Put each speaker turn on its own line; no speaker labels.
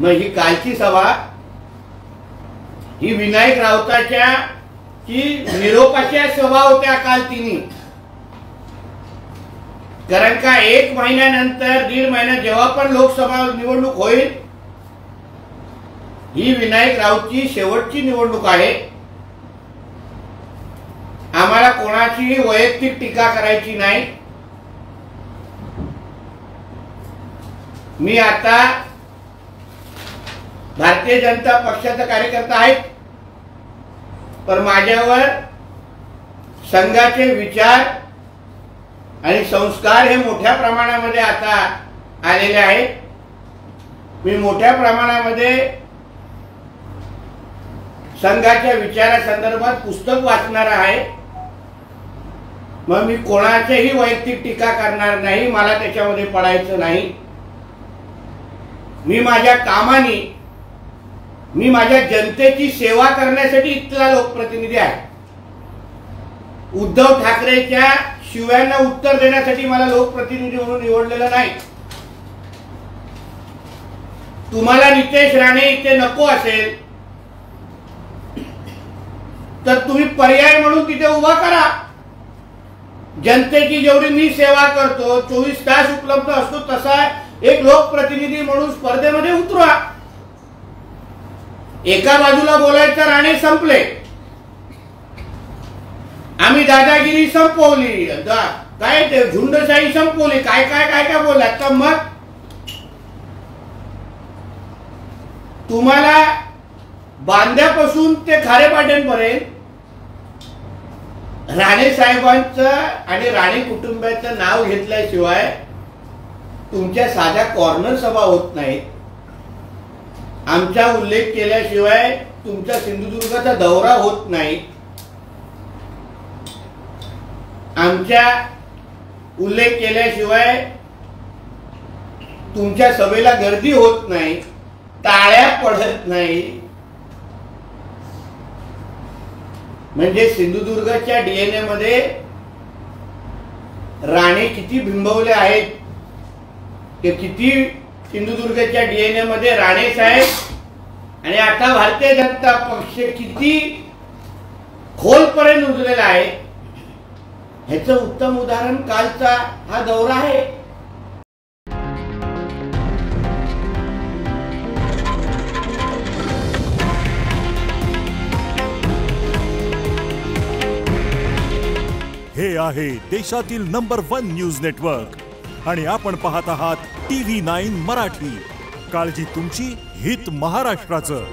मग ही कालची सभा ही विनायक राऊताच्या की निरोपाच्या सभा होत्या काल तिन्ही. कारण का 1 महिन्यानंतर 1.5 महिन्यात जेव्हा पण लोकसभा निवडणूक होईल ही विनायक राऊतची शेवटची निवडणूक आहे. आम्हाला कोणाची वैयक्तिक टीका करायची नाही. मी आता भारतीय जनता पक्षाचा कार्यकर्ता आहे, पण माझ्यावर संघाचे विचार आणि संस्कार हे मोठ्या प्रमाणामध्ये आता आलेले आहेत. मी मोठ्या प्रमाणामध्ये संघाच्या विचारासंदर्भात पुस्तक वाचणार आहे. मग मी कोणाचीही वैयक्तिक टीका करणार नाही, मला त्याच्यामध्ये पडायचं नाही. मी माझ्या कामाने मी माझ्या जनतेची सेवा करण्यासाठी इथला लोकप्रतिनिधी आहे. उद्धव ठाकरेच्या शिव्यांना उत्तर देण्यासाठी मला लोकप्रतिनिधी म्हणून निवडलेलं नाही. तुम्हाला नितेश राणे इथे नको असेल तर तुम्ही पर्याय म्हणून तिथे उभा करा. जनतेची जेवढी मी सेवा करतो 24 तास उपलब्ध असतो तसा एक लोकप्रतिनिधी म्हणून स्पर्धेमध्ये उतरा. एका बाजूला बोलायचं राणे संपले, आम्ही दादागिरी संपवली, काय ते झुंडशाही संपवली, काय काय काय काय बोलला. तर मग तुम्हाला बांध्यापासून ते खारेपाट्यांपर्यंत राणे साहेबांचं आणि राणे कुटुंबाचं नाव घेतल्याशिवाय तुमच्या साध्या कॉर्नर सभा होत नाहीत. आमचा उल्लेख केल्याशिवाय तुमचा सिंधुदुर्गाचा दौरा होत नाही. आमच्या उल्लेख केल्याशिवाय तुमच्या सभेला गर्दी होत नाही, टाळ्या पडत नाही. म्हणजे सिंधुदुर्गाच्या डीएनए मध्ये राणे किती बिंबवले आहेत, की किती सिंधुदुर्गाच्या डीएनए मध्ये राणे साहेब आणि आता भारतीय जनता पक्ष किती खोलपर्यंत रुजलेला आहे ह्याचं उत्तम उदाहरण कालचा हा दौरा आहे.
हे आहे देशातील नंबर 1 न्यूज नेटवर्क आणि आपण पाहत आहात TV9 मराठी. काळजी तुमची, हित महाराष्ट्राचं.